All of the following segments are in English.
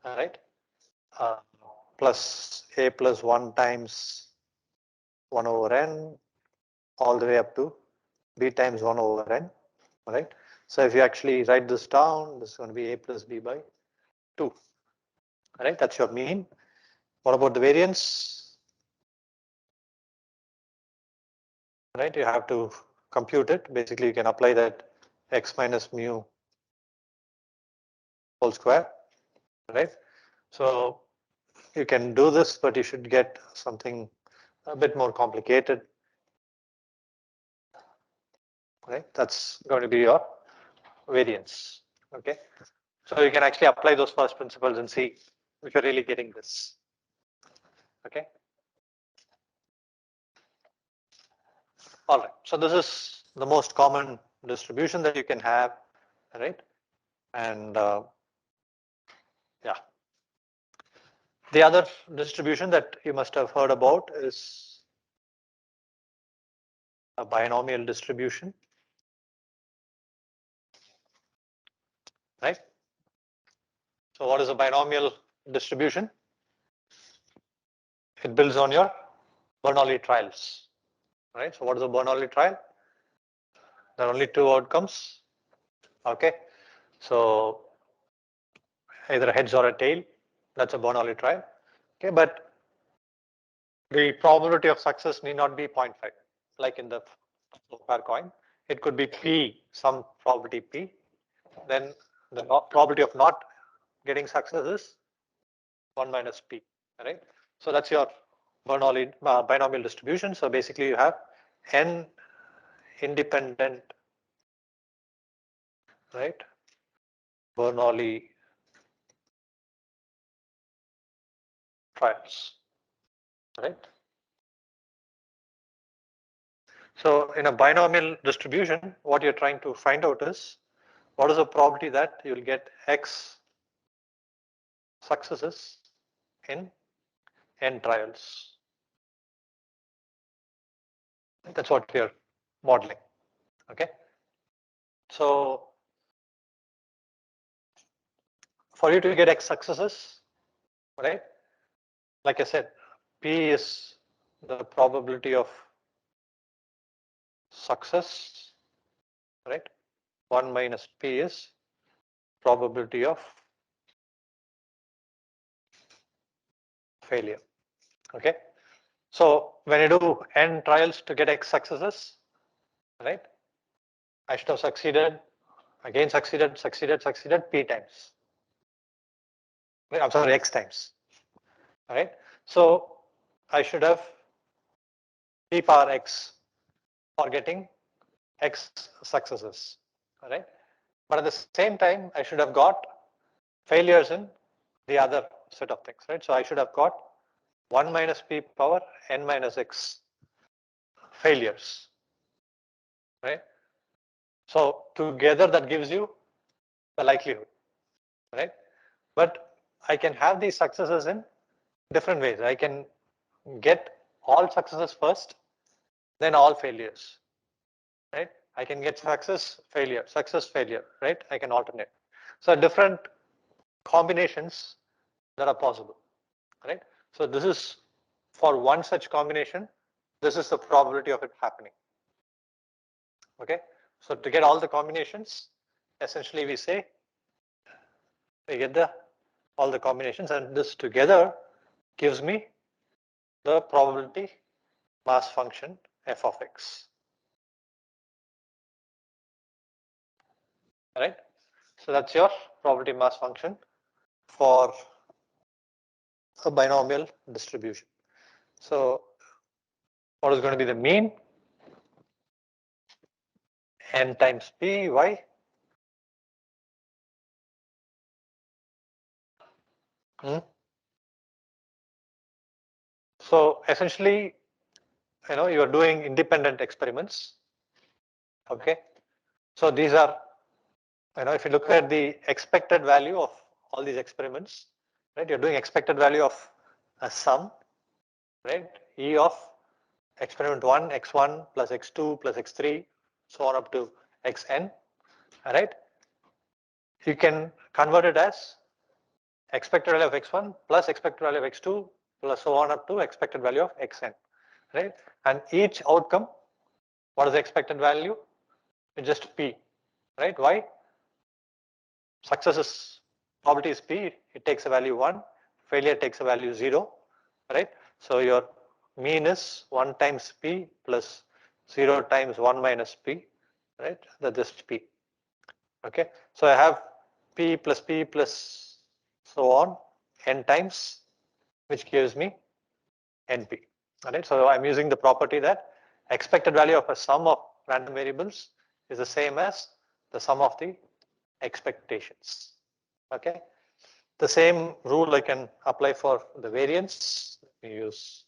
all right, uh, plus a plus 1 times 1 over n all the way up to b times 1 over n, all right. So if you actually write this down, this is going to be a plus b by 2, all right. That's your mean. What about the variance? Right, you have to compute it. Basically, you can apply that x minus mu whole square, right? So you can do this, but you should get something a bit more complicated, right? That's going to be your variance, okay? So you can actually apply those first principles and see if you're really getting this, okay? All right, so this is the most common distribution that you can have, right? And yeah, the other distribution that you must have heard about is a binomial distribution, right? So what is a binomial distribution? It builds on your Bernoulli trials, right? So what is a Bernoulli trial? There are only two outcomes, okay? So either a heads or a tail, that's a Bernoulli trial, okay? But the probability of success need not be 0.5, like in the pair coin. It could be P, some probability P. Then the probability of not getting success is 1 minus P, right? So that's your Bernoulli binomial distribution. So basically you have n independent, right, Bernoulli trials, right? So in a binomial distribution, what you're trying to find out is what is the probability that you'll get x successes in n trials. That's what we're modeling, okay? So for you to get x successes, right, like I said, P is the probability of success, right? 1 minus P is probability of failure, okay? So when you do n trials to get x successes, right, I should have succeeded, again succeeded P times. Right? I'm sorry, x times, all right? So I should have P power x for getting x successes, all right? But at the same time, I should have got failures in the other set of things, right? So I should have got 1 minus P power n minus x failures, right? So together that gives you the likelihood, right? But I can have these successes in different ways. I can get all successes first, then all failures, right? I can get success, failure, right? I can alternate. So different combinations that are possible, right? So this is for one such combination, this is the probability of it happening, okay? So to get all the combinations, essentially we say we get all the combinations, and this together gives me the probability mass function f of x. All right. So that's your probability mass function for a binomial distribution. So what is going to be the mean? N times p, y. So essentially, you are doing independent experiments. Okay. So these are, if you look at the expected value of all these experiments, right? You're doing expected value of a sum, right? E of experiment 1, x1 plus x2 plus x3, so on up to xn, all right? You can convert it as expected value of x1 plus expected value of x2 plus so on up to expected value of xn, right? And each outcome, what is the expected value? It's just p, right? Why? Success is probability is p, it takes a value 1, failure takes a value 0, right? So your mean is 1 times p plus 0 times 1 minus p, right? That's just p. Okay, so I have p plus so on n times, which gives me np. All right, so I'm using the property that expected value of a sum of random variables is the same as the sum of the expectations. Okay, the same rule I can apply for the variance. Let me use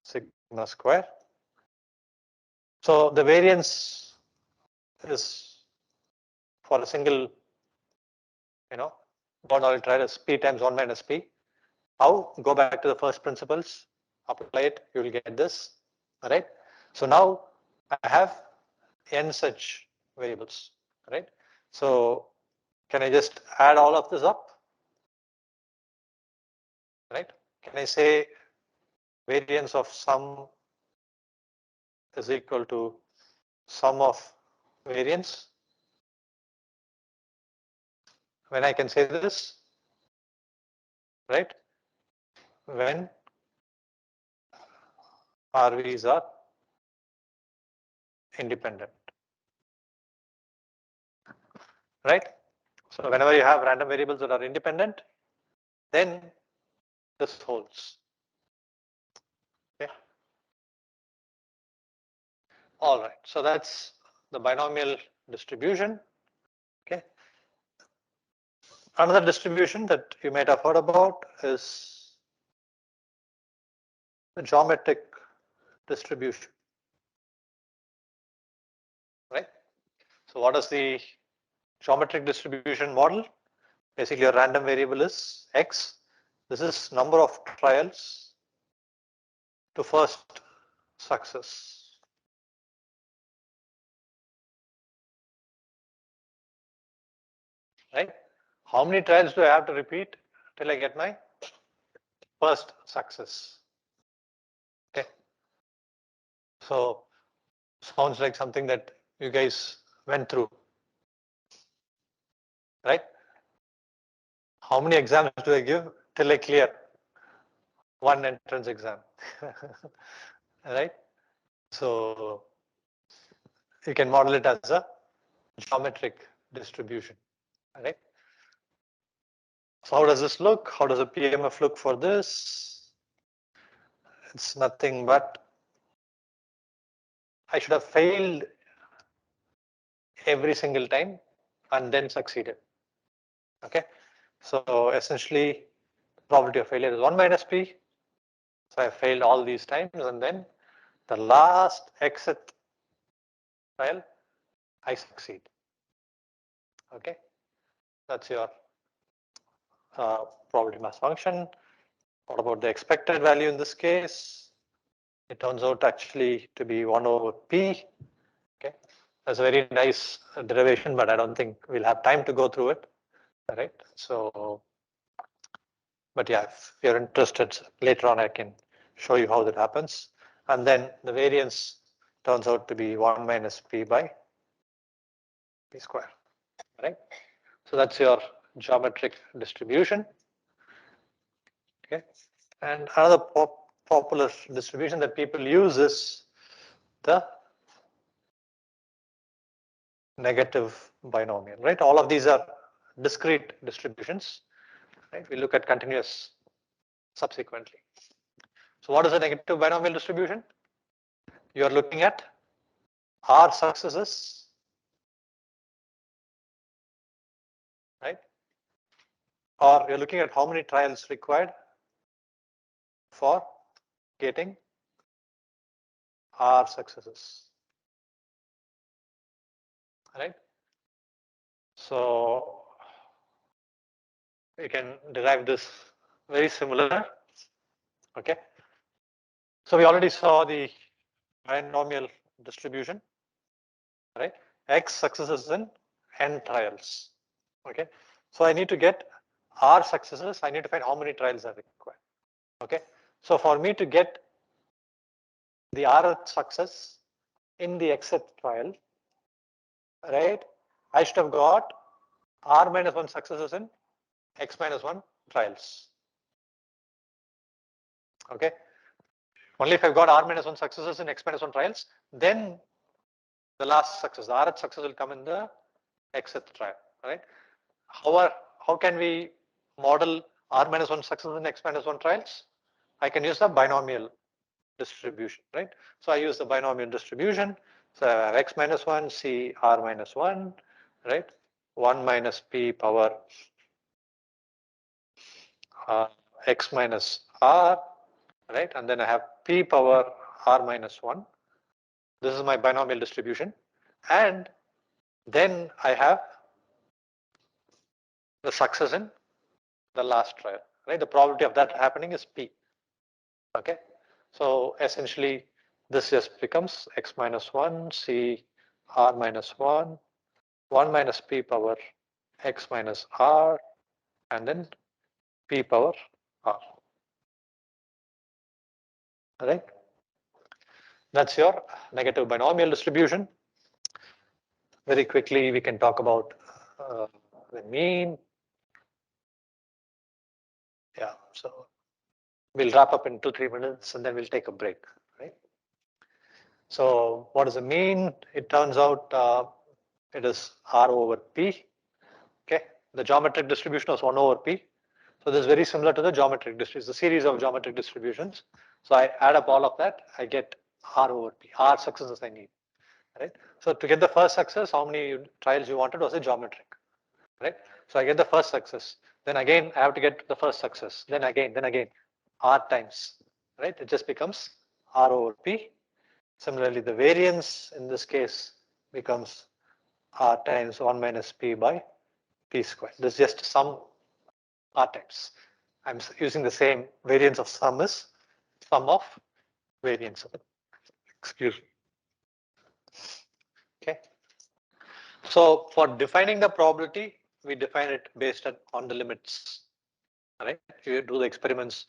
sigma square. So the variance is for a single, Bernoulli trial is p times 1 minus p. How? Go back to the first principles, apply it, you will get this. All right. So now I have n such variables, right? So can I just add all of this up? Right? Can I say variance of sum is equal to sum of variance? When I can say this, right? When RVs are independent, right? So whenever you have random variables that are independent, then this holds. Okay. All right. So that's the binomial distribution. Okay. Another distribution that you might have heard about is the geometric distribution. Right. So what is the geometric distribution model? Basically, your random variable is x. This is number of trials to first success. Right? How many trials do I have to repeat till I get my first success? Okay. So sounds like something that you guys went through, right? How many exams do I give till I clear one entrance exam? Right? So you can model it as a geometric distribution, right? So how does this look? How does a PMF look for this? It's nothing but I should have failed every single time and then succeeded. Okay, so essentially probability of failure is 1 minus p. So I failed all these times, and then the last exit trial I succeed. Okay, that's your probability mass function. What about the expected value in this case? It turns out actually to be 1 over p. Okay, that's a very nice derivation, but I don't think we'll have time to go through it. All right, so but yeah, if you're interested, later on I can show you how that happens. And then the variance turns out to be 1 minus p by p square, right? So that's your geometric distribution. Okay, and another popular distribution that people use is the negative binomial, right? All of these are discrete distributions, right? We look at continuous subsequently. So what is a negative binomial distribution? You are looking at R successes, right? Or you're looking at how many trials required for getting R successes, right? So you can derive this very similar. Okay. So we already saw the binomial distribution, right? X successes in n trials. Okay. So I need to get R successes. I need to find how many trials are required. Okay. So for me to get the Rth success in the Xth trial, right, I should have got R minus 1 successes in X minus 1 trials. Okay. Only if I've got R minus 1 successes in X minus 1 trials, then the last success, the Rth success will come in the Xth trial, right? How can we model R minus 1 success in X minus 1 trials? I can use the binomial distribution, right? So I use the binomial distribution. So I have X minus 1, C R minus 1, right? 1 minus P power X minus R, right? And then I have P power R minus 1. This is my binomial distribution. And then I have the success in the last trial, right? The probability of that happening is P. Okay. So essentially, this just becomes X minus 1, C R minus 1, 1 minus P power X minus R, and then P power R. All right. That's your negative binomial distribution. Very quickly, we can talk about the mean. Yeah, so we'll wrap up in 2-3 minutes and then we'll take a break, right? So what does it mean? It turns out it is R over P. Okay, the geometric distribution was 1 over P. So this is very similar to the geometric distribution. It's a series of geometric distributions. So I add up all of that, I get R over P, R successes I need, right? So to get the first success, how many trials you wanted was a geometric, right? So I get the first success. Then again, I have to get the first success. Then again, R times, right? It just becomes R over P. Similarly, the variance in this case becomes R times 1 minus P by P squared. This is just sum R times. I'm using the same variance of sum is sum of variance of it. Excuse me. Okay. So for defining the probability, we define it based on the limits. Right? You do the experiments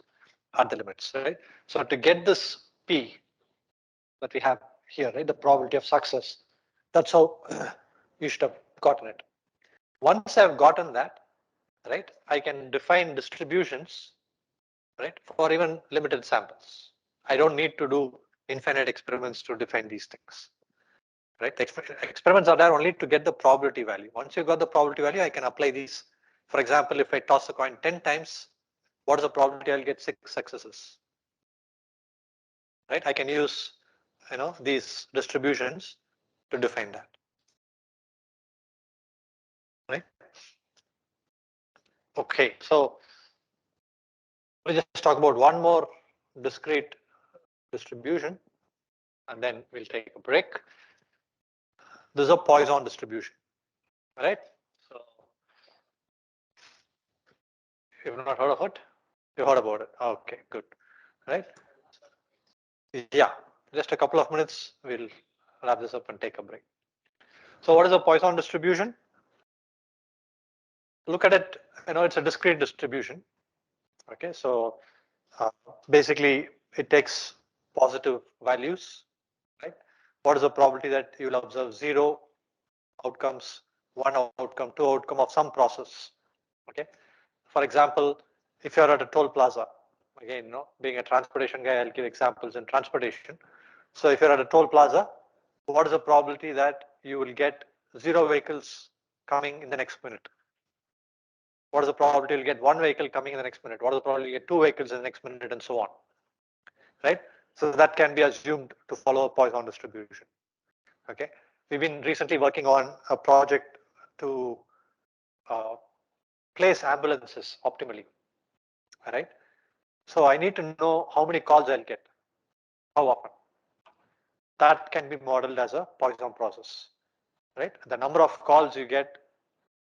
at the limits, right? So to get this P that we have here, right, the probability of success, that's how you should have gotten it. Once I've gotten that, right, I can define distributions, right, for even limited samples. I don't need to do infinite experiments to define these things, right? The experiments are there only to get the probability value. Once you got the probability value, I can apply these. For example, if I toss a coin 10 times, what is the probability I'll get 6 successes? Right? I can use, these distributions to define that. Right? Okay, so we'll just talk about one more discrete distribution and then we'll take a break. This is a Poisson distribution, right? So you've not heard of it? You heard about it. Okay, good. Right? Yeah, just a couple of minutes, we'll wrap this up and take a break. So what is a Poisson distribution? Look at it, it's a discrete distribution. Okay, so basically it takes positive values, right? What is the probability that you'll observe 0 outcomes, 1 outcome, 2 outcome of some process? Okay. For example, if you're at a toll plaza, again, being a transportation guy, I'll give examples in transportation. So if you're at a toll plaza, what is the probability that you will get 0 vehicles coming in the next minute? What is the probability you'll get 1 vehicle coming in the next minute? What is the probability you get 2 vehicles in the next minute, and so on? Right? So that can be assumed to follow a Poisson distribution. Okay. We've been recently working on a project to place ambulances optimally. All right. So I need to know how many calls I'll get, how often. That can be modeled as a Poisson process. Right? The number of calls you get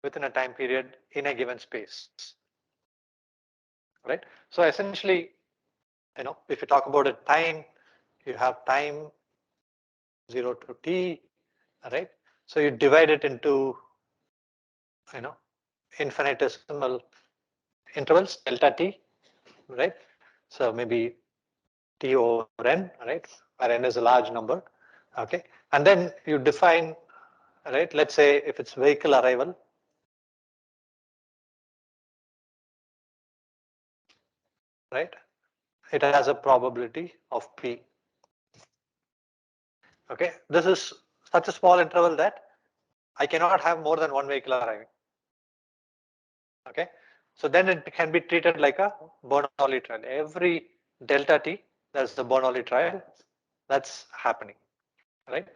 within a time period in a given space. Right? So essentially, if you talk about a time, you have time 0 to t, right? So you divide it into, infinitesimal intervals, delta t, right? So maybe t over n, right? Where n is a large number, okay? And then you define, right? Let's say if it's vehicle arrival, right? It has a probability of p. Okay, this is such a small interval that I cannot have more than one vehicle arriving. Okay, so then it can be treated like a Bernoulli trial. Every delta t, that's the Bernoulli trial that's happening, right?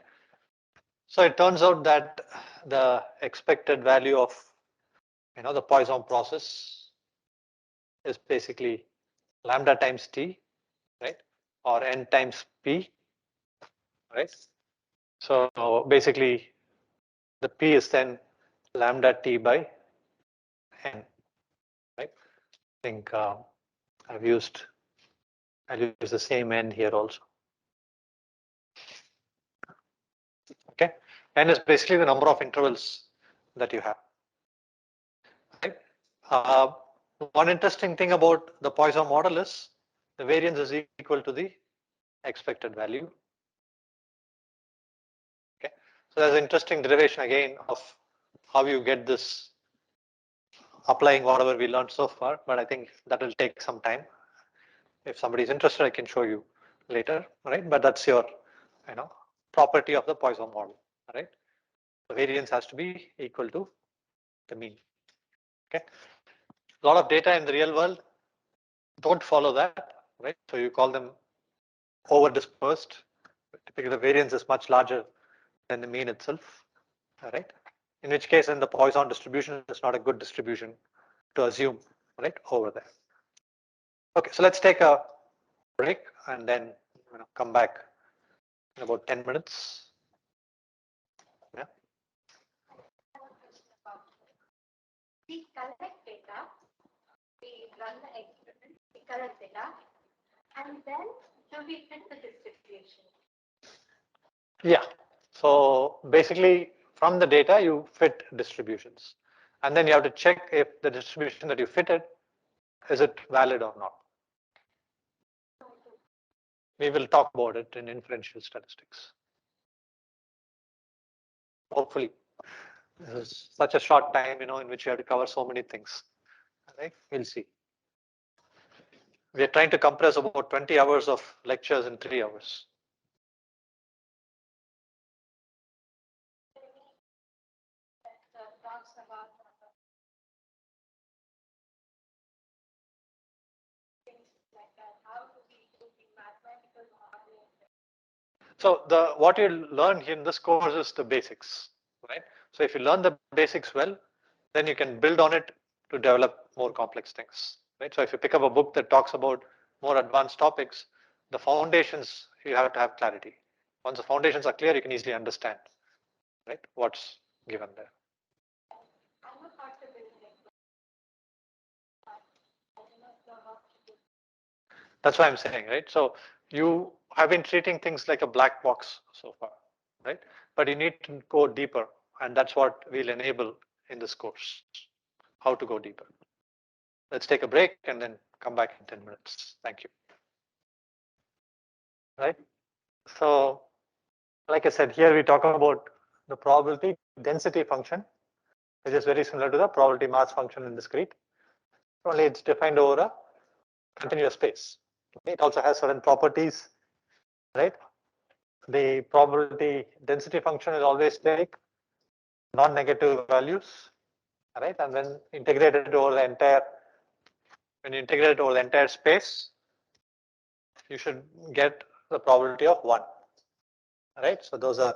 So it turns out that the expected value of the Poisson process is basically lambda times t, right, or n times p, right? So basically the p is then lambda t by n, right? I think I've used, I'll use the same n here also. Okay, n is basically the number of intervals that you have. Right? Uh, One interesting thing about the Poisson model is the variance is equal to the expected value. Okay, so there's an interesting derivation again of how you get this applying whatever we learned so far, but I think that will take some time. If somebody is interested, I can show you later, right? But that's your, property of the Poisson model, right? The variance has to be equal to the mean. Okay, a lot of data in the real world don't follow that, right? So you call them over dispersed. Typically, the variance is much larger than the mean itself, right? In which case, in the Poisson distribution, it's not a good distribution to assume, right, over there. Okay, so let's take a break and then come back in about 10 minutes. Yeah. We collect data, we run the experiment, we collect data, and then do we fit the distribution? Yeah. So basically, from the data, you fit distributions. And then you have to check if the distribution that you fitted, is it valid or not? We will talk about it in inferential statistics. Hopefully. This is such a short time, in which you have to cover so many things. Right? We'll see. We are trying to compress about 20 hours of lectures in 3 hours. So what you learn here in this course is the basics, right? So if you learn the basics well, then you can build on it to develop more complex things, right? So if you pick up a book that talks about more advanced topics, the foundations, you have to have clarity. Once the foundations are clear, you can easily understand, right, what's given there. That's what I'm saying, right? So you have been treating things like a black box so far, right? But you need to go deeper, and that's what we'll enable in this course, how to go deeper. Let's take a break and then come back in 10 minutes. Thank you. Right? So, like I said, here we talk about the probability density function, which is very similar to the probability mass function in discrete. Only it's defined over a continuous space. It also has certain properties, right? The probability density function is always take non-negative values, right? And then integrated over the entire, when you integrate it over the entire space, you should get the probability of 1, right? So those are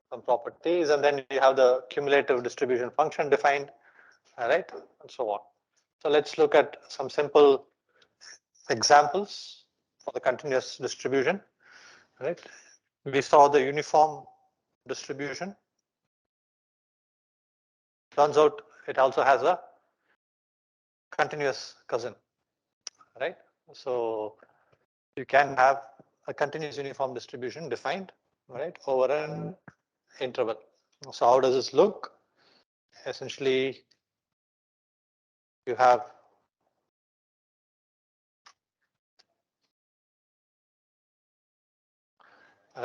some properties, and then you have the cumulative distribution function defined, right? And so on. So let's look at some simple examples for the continuous distribution, right? We saw the uniform distribution. Turns out it also has a continuous cousin, right? So you can have a continuous uniform distribution defined, right, over an interval. So how does this look? Essentially, you have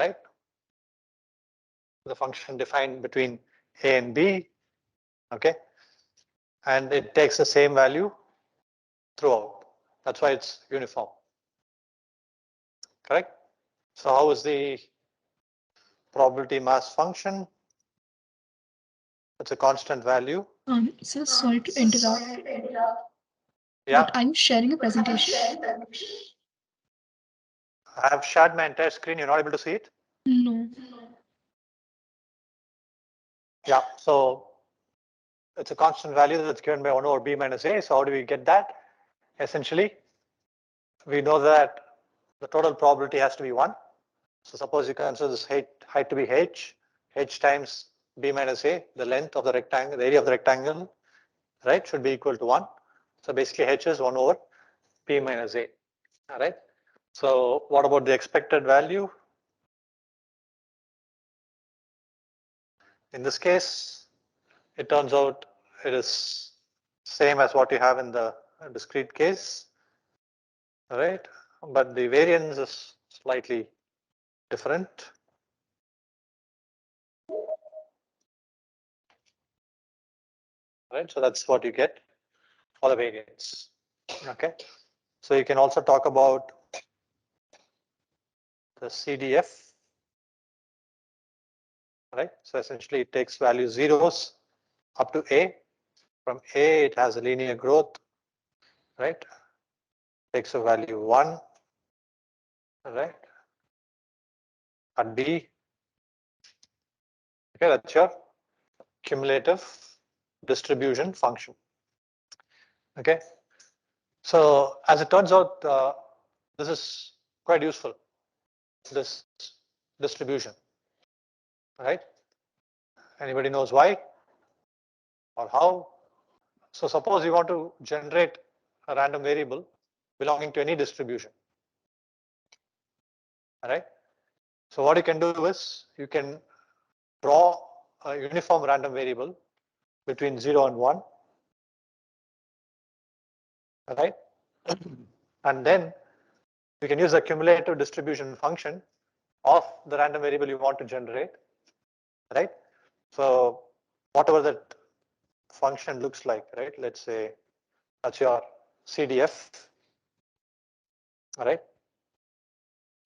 right the function defined between a and b, okay, and it takes the same value throughout. That's why it's uniform. Correct? So how is the probability mass function? It's a constant value. So sorry to interrupt, Yeah, but are you sharing a presentation? I have shared my entire screen. You're not able to see it? No. Yeah, so it's a constant value that's given by 1 over b minus a. So how do we get that? Essentially, we know that the total probability has to be 1. So suppose you consider this height to be h times b minus a, the length of the rectangle, the area of the rectangle, right, should be equal to 1. So basically h is 1 over b minus a. All right. So what about the expected value? In this case, it turns out it is same as what you have in the discrete case. All right. But the variance is slightly different. Right. So that's what you get for the variance. Okay. So you can also talk about the CDF. Right. So essentially it takes value zeros up to A. From A, it has a linear growth. Right. Takes a value 1. Right. At B. Okay, that's your cumulative distribution function. Okay. So as it turns out, this is quite useful, this distribution, right? Anybody knows why or how? So suppose you want to generate a random variable belonging to any distribution, all right? So what you can do is you can draw a uniform random variable between 0 and 1, all right? And then you can use the cumulative distribution function of the random variable you want to generate, right? So whatever that function looks like, right? Let's say that's your CDF, all right?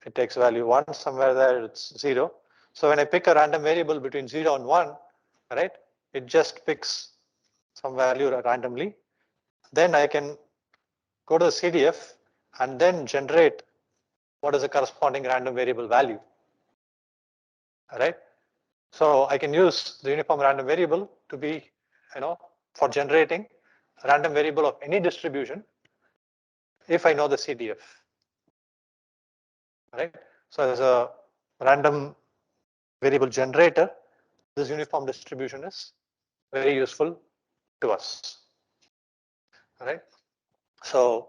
It takes value 1, somewhere there it's 0. So when I pick a random variable between 0 and 1, right, it just picks some value randomly. Then I can go to the CDF and then generate what is the corresponding random variable value, all right? So I can use the uniform random variable to be, for generating a random variable of any distribution if I know the CDF, right? So as a random variable generator, this uniform distribution is very useful to us, right? So,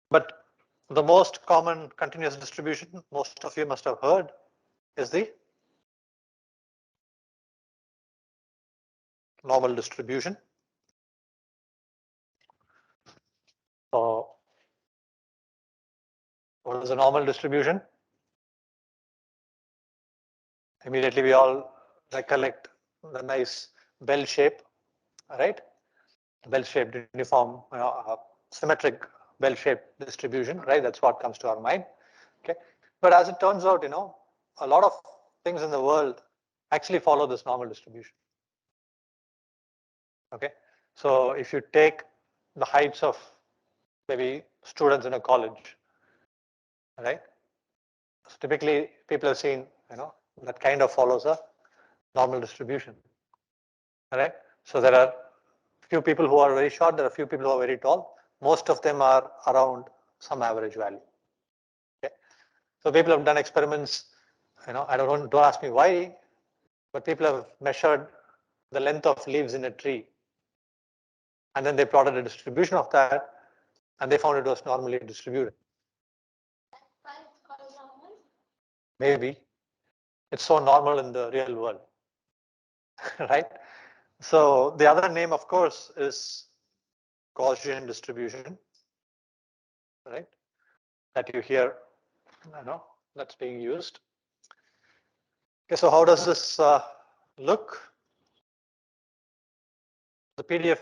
but the most common continuous distribution, most of you must have heard, is the normal distribution. So, what is a normal distribution? Immediately we all recollect the nice bell shape, right? Bell-shaped uniform, symmetric bell-shaped distribution, right? That's what comes to our mind. Okay, but as it turns out, a lot of things in the world actually follow this normal distribution. Okay, so if you take the heights of maybe students in a college, right? So typically, people have seen, that kind of follows a normal distribution, right? So there are few people who are very short, there are few people who are very tall. Most of them are around some average value. Okay, so people have done experiments. I don't ask me why, but people have measured the length of leaves in a tree, and then they plotted a distribution of that, and they found it was normally distributed. Why it's called normal? Maybe it's so normal in the real world, right? So the other name, of course, is Gaussian distribution, right? That you hear, that's being used. Okay, so how does this look? The PDF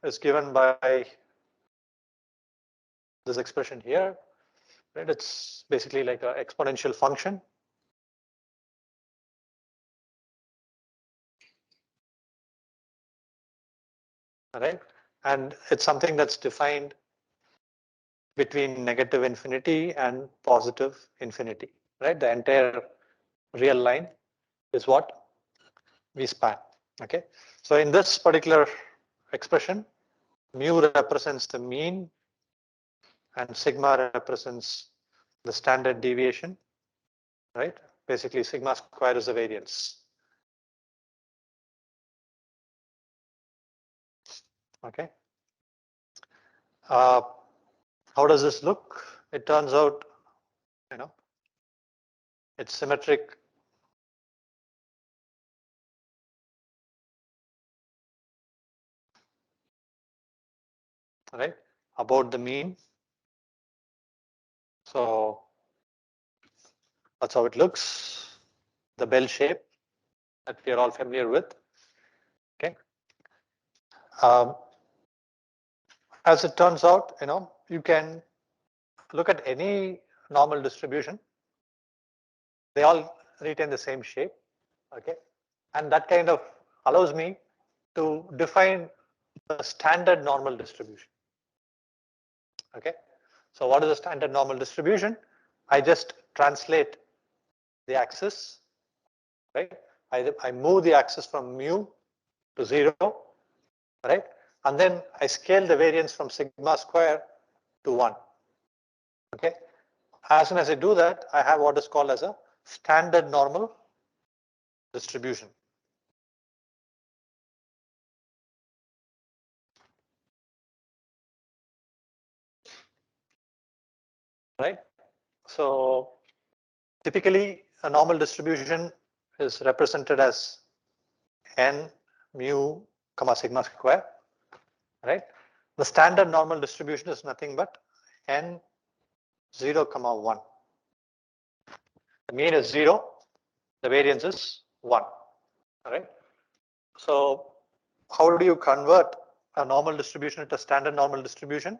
is given by this expression here, right? It's basically like an exponential function. All right, and it's something that's defined between negative infinity and positive infinity, right? The entire real line is what we span. Okay, so in this particular expression, mu represents the mean and sigma represents the standard deviation, right? Basically, sigma square is the variance. Okay. How does this look? It turns out, it's symmetric. Right, about the mean. So that's how it looks. The bell shape that we are all familiar with. Okay. As it turns out, you can look at any normal distribution. They all retain the same shape. Okay. And that kind of allows me to define the standard normal distribution. Okay. So what is the standard normal distribution? I just translate the axis, right? I move the axis from mu to 0, right? And then I scale the variance from sigma square to 1. Okay. As soon as I do that, I have what is called as a standard normal distribution. Right. So typically a normal distribution is represented as n mu comma sigma square. Right. The standard normal distribution is nothing but n 0 comma 1. The mean is 0. The variance is 1. All right. So how do you convert a normal distribution into a standard normal distribution?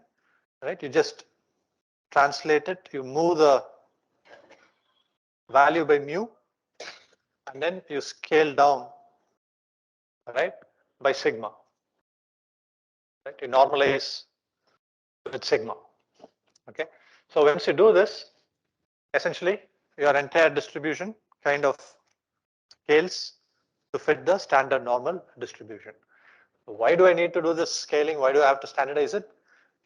Right. You just translate it. You move the value by mu, and then you scale down, right, by sigma. Right. You normalize with sigma. Okay. So once you do this, essentially your entire distribution kind of scales to fit the standard normal distribution. Why do I need to do this scaling? Why do I have to standardize it?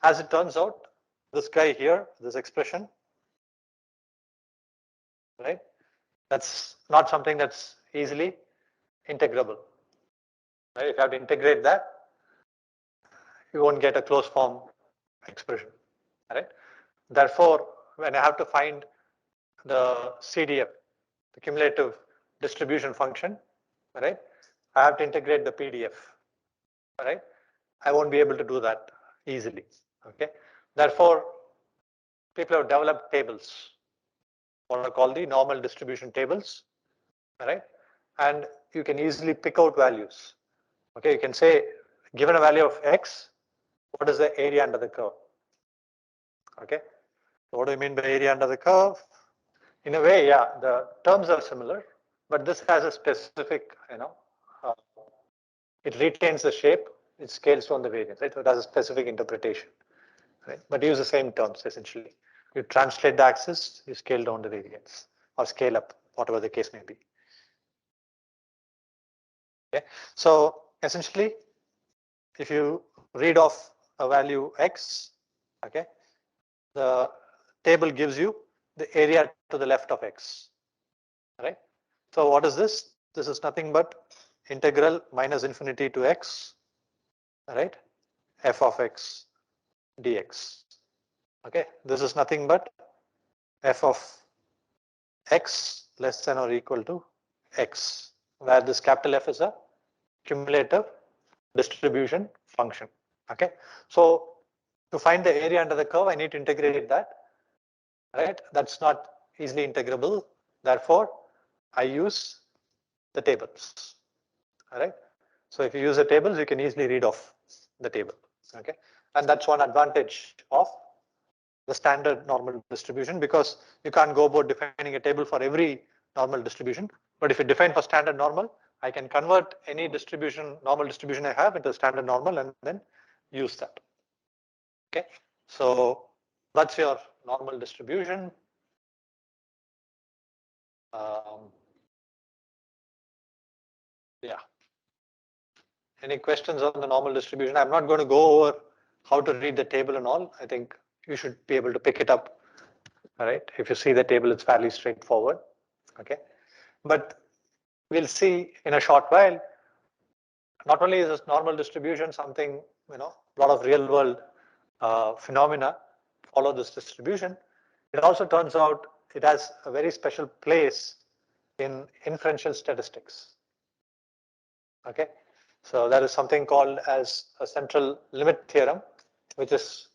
As it turns out, this guy here, this expression, right, that's not something that's easily integrable. Right? If you have to integrate that, you won't get a closed form expression. Right? Therefore, when I have to find the CDF, the cumulative distribution function, right, I have to integrate the PDF. Right? I won't be able to do that easily. Okay. Therefore, people have developed tables, what are called the normal distribution tables. Right? And you can easily pick out values. Okay, you can say, given a value of x, what is the area under the curve? Okay, so what do you mean by area under the curve? In a way, yeah, the terms are similar, but this has a specific, uh, it retains the shape, it scales down the variance, right? So it has a specific interpretation, right? But use the same terms essentially. You translate the axis, you scale down the variance or scale up, whatever the case may be. Okay, so essentially, if you read off a value x, okay, the table gives you the area to the left of x, right? So what is this? This is nothing but integral minus infinity to x, right? F of x dx. Okay, this is nothing but f of x less than or equal to x, where this capital F is a cumulative distribution function. Okay, so to find the area under the curve, I need to integrate that. Right, that's not easily integrable. Therefore, I use the tables. All right. So if you use the tables, you can easily read off the table. Okay, and that's one advantage of the standard normal distribution, because you can't go about defining a table for every normal distribution. But if you define for standard normal, I can convert any distribution, normal distribution I have into standard normal and then use that. Okay, so that's your normal distribution. Yeah. Any questions on the normal distribution? I'm not going to go over how to read the table and all. I think you should be able to pick it up. All right. If you see the table, it's fairly straightforward. Okay. But we'll see in a short while, not only is this normal distribution something, a lot of real world phenomena follow this distribution. It also turns out it has a very special place in inferential statistics. Okay. So there is something called as a central limit theorem, which is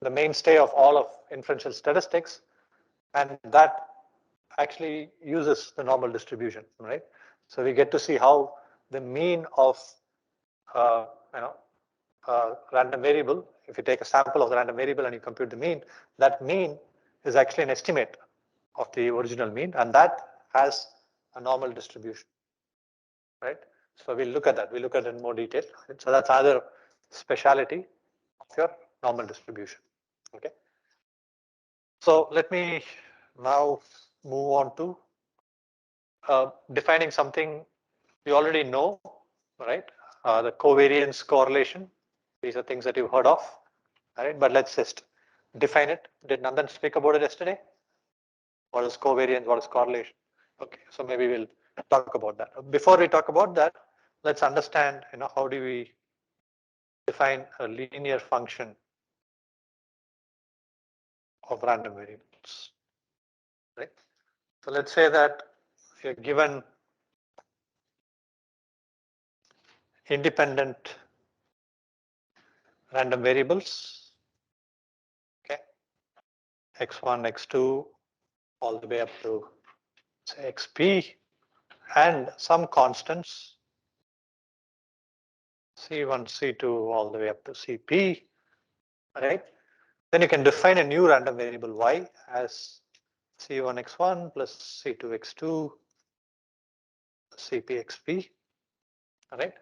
the mainstay of all of inferential statistics, and that actually uses the normal distribution, right? So we get to see how the mean of uh, random variable, if you take a sample of the random variable and you compute the mean, that mean is actually an estimate of the original mean, and that has a normal distribution, right? So we'll look at that. We'll look at it in more detail. So that's another speciality of your normal distribution. Okay. So let me now move on to defining something we already know, right? The covariance correlation. These are things that you've heard of, all right? But let's just define it. Did Nandan speak about it yesterday? What is covariance? What is correlation? Okay, so maybe we'll talk about that. Before we talk about that, let's understand, how do we define a linear function of random variables, right? So let's say that you're given independent random variables, okay, x1, x2, all the way up to say xp, and some constants c1, c2, all the way up to cp, right? Then you can define a new random variable y as c1 x1 plus c2 x2 cp xp, all right?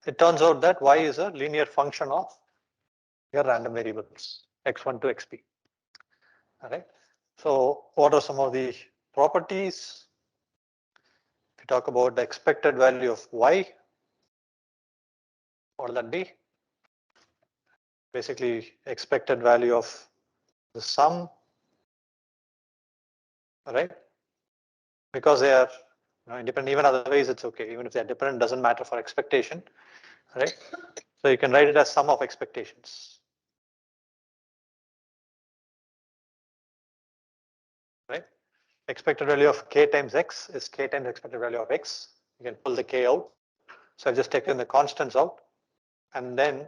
It turns out that y is a linear function of your random variables x1 to xp. All right. So what are some of the properties? If you talk about the expected value of y, what will that be? Basically, expected value of the sum, all right? Because they are independent, even otherwise it's okay. Even if they're dependent, doesn't matter for expectation, right? So you can write it as sum of expectations, right? Expected value of k times x is k times expected value of x. You can pull the k out. So I've just taken the constants out and then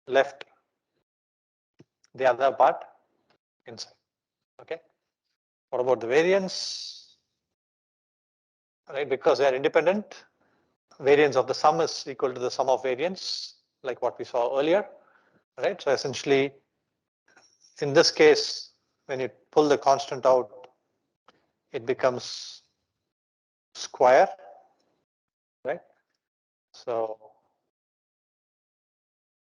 left the other part inside. Okay. What about the variance? Right, because they are independent, variance of the sum is equal to the sum of variance, like what we saw earlier. Right. So essentially, in this case, when you pull the constant out, it becomes square. Right. So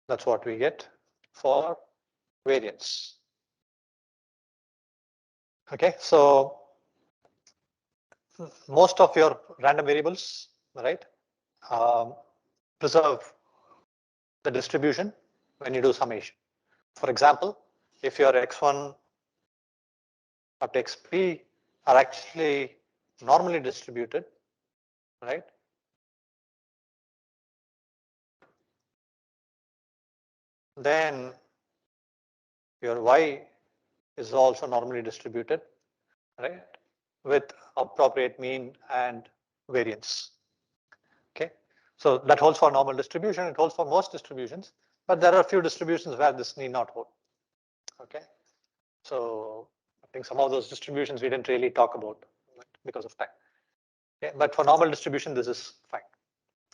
that's what we get for variance. Okay. So most of your random variables, right, preserve the distribution when you do summation. For example, if your x1 up to xp are actually normally distributed, right? Then your y is also normally distributed, right? With appropriate mean and variance. Okay. So that holds for normal distribution, it holds for most distributions, but there are a few distributions where this need not hold. Okay. So I think some of those distributions we didn't really talk about because of time. Okay. But for normal distribution, this is fine.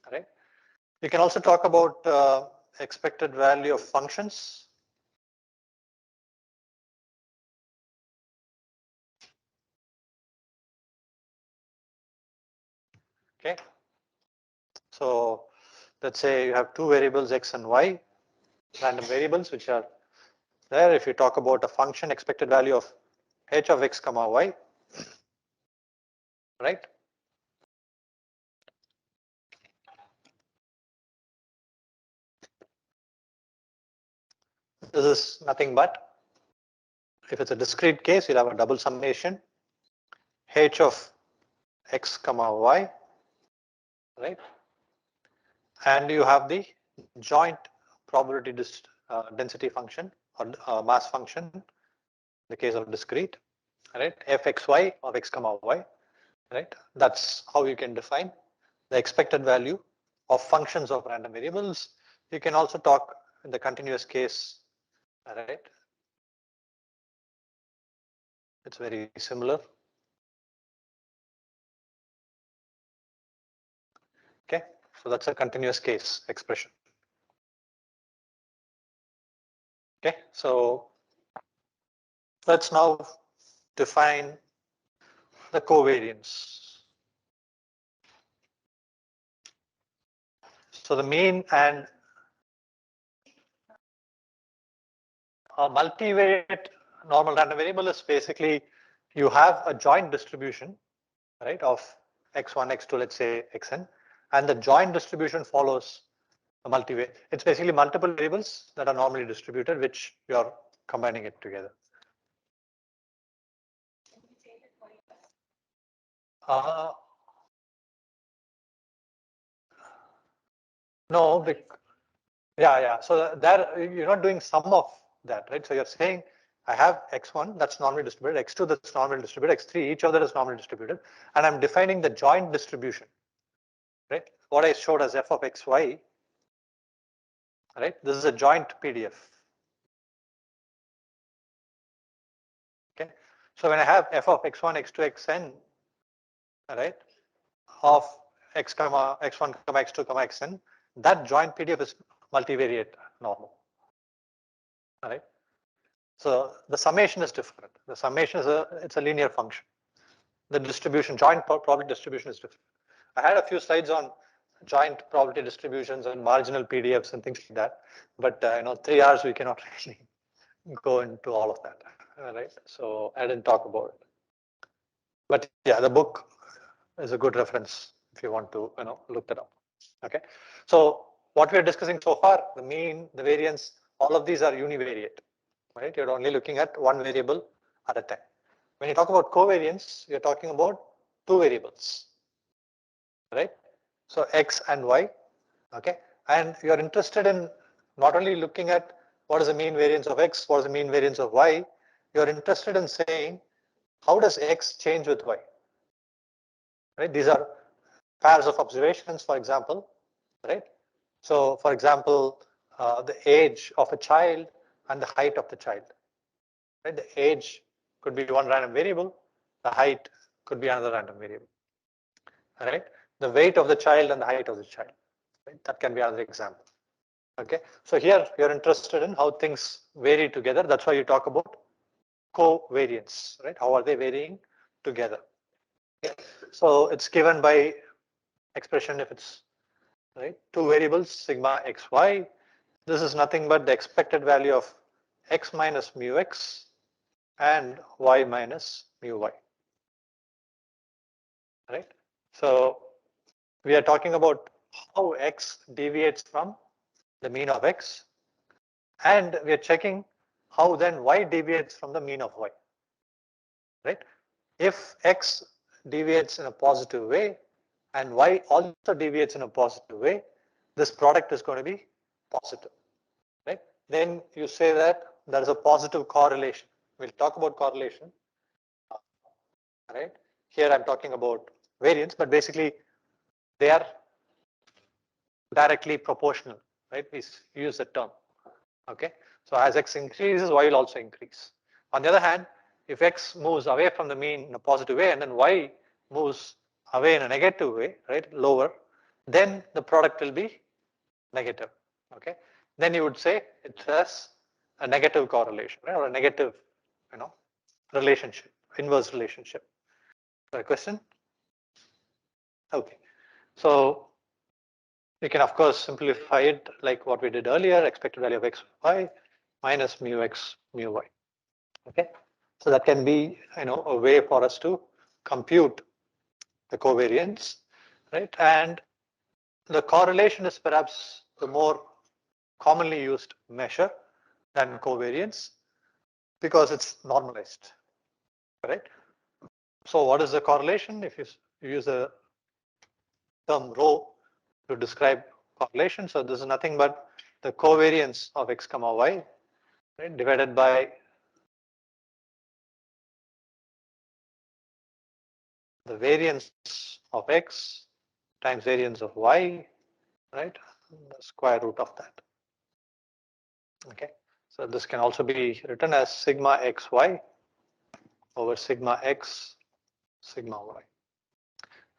All right. You can also talk about expected value of functions. Okay. So let's say you have two variables x and y, random variables which are there. If you talk about a function expected value of h of x comma y, right? This is nothing but, if it's a discrete case, you'll have a double summation h of x comma y, right? And you have the joint probability density function or mass function in the case of discrete, right? fxy of x comma y, right? That's how you can define the expected value of functions of random variables. You can also talk in the continuous case, right? It's very similar. Okay, so that's a continuous case expression. Okay, so let's now define the covariance. So the mean and a multivariate normal random variable is basically you have a joint distribution, right, of x1, x2, let's say xn, and the joint distribution follows a multivariate. It's basically multiple variables that are normally distributed, which you're combining it together. No, yeah. So there you're not doing sum of that, right? So you're saying I have x1 that's normally distributed, x2 that's normally distributed, x3, each of that is normally distributed, and I'm defining the joint distribution, right? What I showed as f of xy, right? This is a joint PDF. Okay. So when I have f of x1, x2, xn, right, of x comma x1 comma x2 comma xn, that joint PDF is multivariate normal. All right. So the summation is different. The summation is it's a linear function. The distribution, joint probability distribution is different. I had a few slides on joint probability distributions and marginal PDFs and things like that, but 3 hours we cannot really go into all of that, right? So I didn't talk about it. But yeah, the book is a good reference if you want to look that up. Okay. So what we are discussing so far, the mean, the variance, all of these are univariate, right? You're only looking at one variable at a time. When you talk about covariance, you're talking about two variables, right? So x and y, okay? And you're interested in not only looking at what is the mean variance of x, what is the mean variance of y, you're interested in saying how does x change with y, right? These are pairs of observations, for example, right? So for example, the age of a child and the height of the child, right? The age could be one random variable, the height could be another random variable, right? The weight of the child and the height of the child, right? That can be another example. Okay, so here you're interested in how things vary together. That's why you talk about covariance, right? How are they varying together? Okay. So it's given by expression if it's right two variables sigma xy. This is nothing but the expected value of x minus mu x and y minus mu y. Right. So we are talking about how x deviates from the mean of x, and we are checking how then y deviates from the mean of y. Right? If x deviates in a positive way and y also deviates in a positive way, this product is going to be positive. Right? Then you say that there is a positive correlation. We'll talk about correlation. Right? Here I'm talking about variance, but basically they are directly proportional, right? We use the term. Okay, so as x increases, y will also increase. On the other hand, if x moves away from the mean in a positive way and then y moves away in a negative way, right, lower, then the product will be negative. Okay, then you would say it has a negative correlation, right, or a negative, relationship, inverse relationship. So, a question? Okay, so we can of course simplify it like what we did earlier, expected value of x, y minus mu x, mu y. Okay, so that can be a way for us to compute the covariance, right? And the correlation is perhaps the more commonly used measure than covariance because it's normalized, right? So what is the correlation? If you use the term rho to describe correlation, so this is nothing but the covariance of x comma y, right, divided by the variance of x times variance of y, right, the square root of that. Okay, so this can also be written as sigma xy over sigma x sigma y.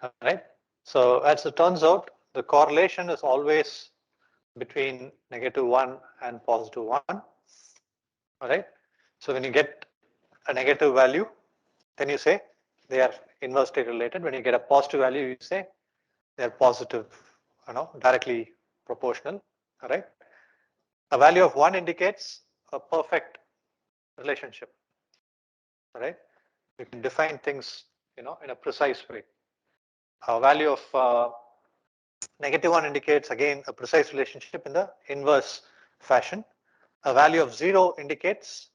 All right, so as it turns out, the correlation is always between -1 and +1. All right, so when you get a negative value, then you say they are inversely related. When you get a positive value, you say they are positive, directly proportional. All right, a value of 1 indicates a perfect relationship. All right, you can define things, in a precise way. A value of -1 indicates again a precise relationship in the inverse fashion. A value of 0 indicates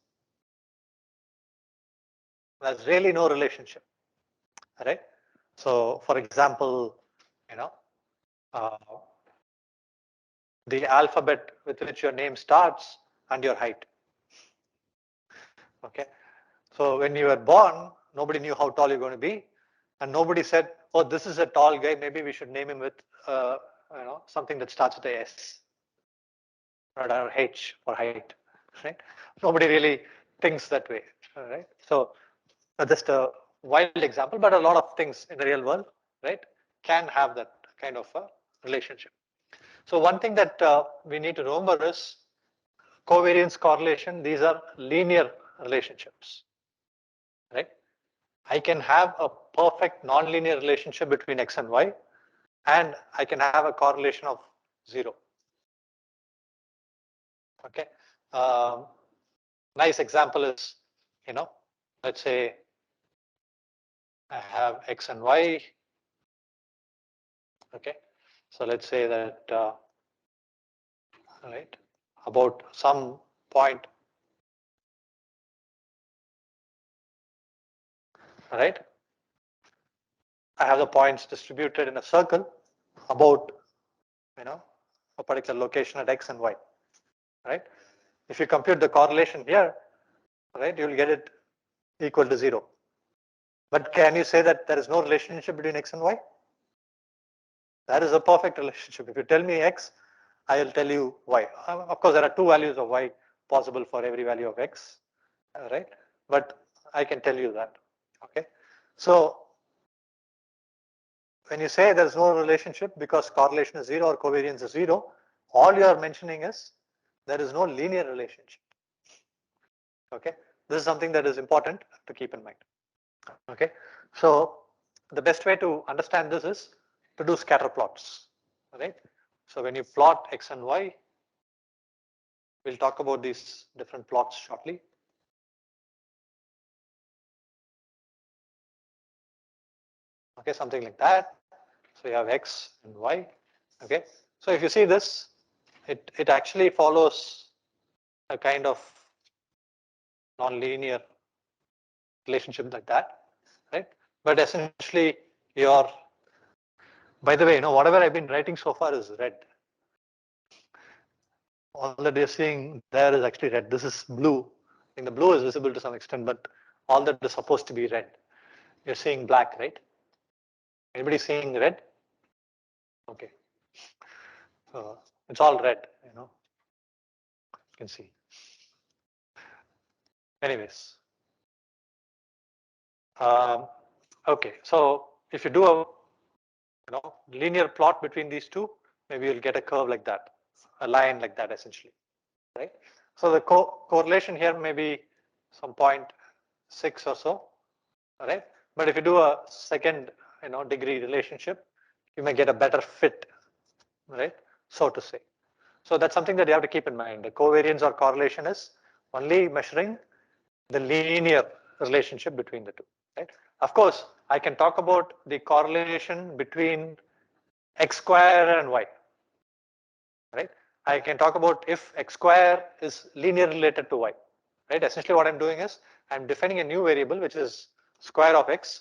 there's really no relationship. All right. So, for example, you know, uh, the alphabet with which your name starts and your height. Okay. So when you were born, nobody knew how tall you're going to be, and nobody said, "Oh, this is a tall guy. Maybe we should name him with, something that starts with a S or H for height." Right? Nobody really thinks that way. All right. So just a wild example, but a lot of things in the real world, right, can have that kind of a relationship. So one thing that we need to remember is covariance, correlation. These are linear relationships, right? I can have a perfect nonlinear relationship between x and y, and I can have a correlation of 0. Okay. Um, nice example is, let's say I have x and y. Okay. So let's say that, right, about some point, right, I have the points distributed in a circle about, a particular location at x and y, right? If you compute the correlation here, right, you'll get it equal to 0. But can you say that there is no relationship between x and y? That is a perfect relationship. If you tell me x, I will tell you y. Of course, there are 2 values of y possible for every value of x, right? But I can tell you that. Okay. So when you say there is no relationship because correlation is 0 or covariance is 0, all you are mentioning is there is no linear relationship. Okay. This is something that is important to keep in mind. Okay. So the best way to understand this is to do scatter plots. Right. So when you plot x and y, we'll talk about these different plots shortly. Okay, something like that. So you have x and y. Okay. So if you see this, it actually follows a kind of non-linear relationship like that, right? But essentially, your, by the way, whatever I've been writing so far is red. All that you're seeing there is actually red. This is blue. I think the blue is visible to some extent, but all that is supposed to be red. You're seeing black, right? Anybody seeing red? Okay. So it's all red, you can see. Anyways, okay. So if you do a linear plot between these two, maybe you'll get a curve like that, a line like that essentially, right? So the correlation here may be some 0.6 or so, right? But if you do a second, degree relationship, you may get a better fit, right? So to say. So that's something that you have to keep in mind. The covariance or correlation is only measuring the linear relationship between the two, right? Of course, I can talk about the correlation between x square and y, right? I can talk about if x square is linear related to y, right? Essentially what I'm doing is I'm defining a new variable which is square of x,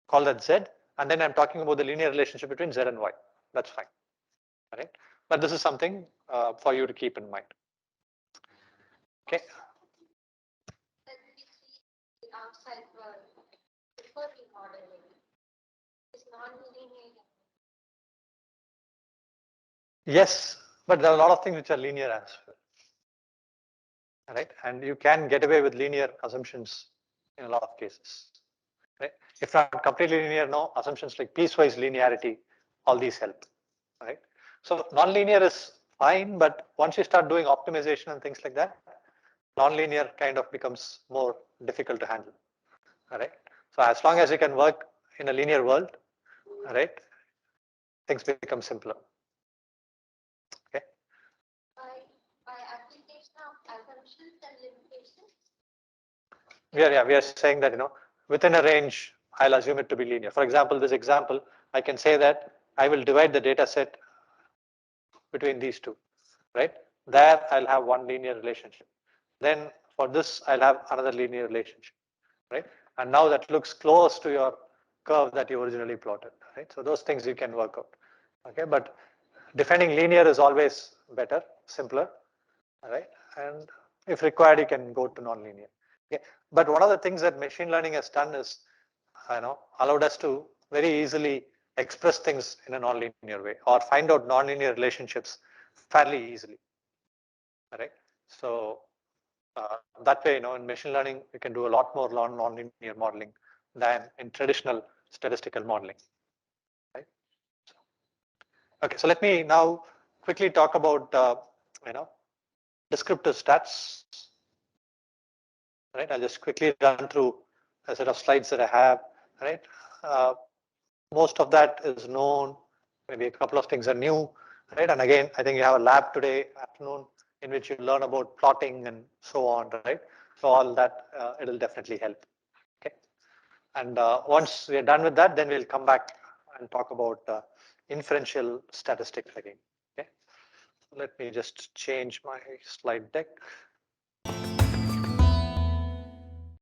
call that z, and then I'm talking about the linear relationship between z and y. That's fine, right? But this is something for you to keep in mind. Okay. When we see the outside world before we model it, is non-linear. Yes, but there are a lot of things which are linear as well, right? And you can get away with linear assumptions in a lot of cases, right? If not completely linear, no, assumptions like piecewise linearity, all these help, right? So non-linear is fine, but once you start doing optimization and things like that, non-linear kind of becomes more difficult to handle, all right? So as long as you can work in a linear world, all right, things become simpler. Okay. By application of assumptions and limitations. We are saying that within a range, I'll assume it to be linear. For example, this example, I can say that I will divide the data set between these two, right? There I'll have one linear relationship. Then for this, I'll have another linear relationship, right? And now that looks close to your curve that you originally plotted, right? So those things you can work out, okay? But defining linear is always better, simpler, right? And if required, you can go to nonlinear. Okay. But one of the things that machine learning has done is, allowed us to very easily express things in a nonlinear way or find out nonlinear relationships fairly easily. All right. So that way, in machine learning, you can do a lot more nonlinear modeling than in traditional statistical modeling. Right. Okay. So let me now quickly talk about descriptive stats. Right, I'll just quickly run through a set of slides that I have. Right, most of that is known. Maybe a couple of things are new. Right, and again, I think you have a lab today afternoon in which you learn about plotting and so on. Right, so all that it'll definitely help. Okay, and once we are done with that, then we'll come back and talk about inferential statistics again. Okay, let me just change my slide deck.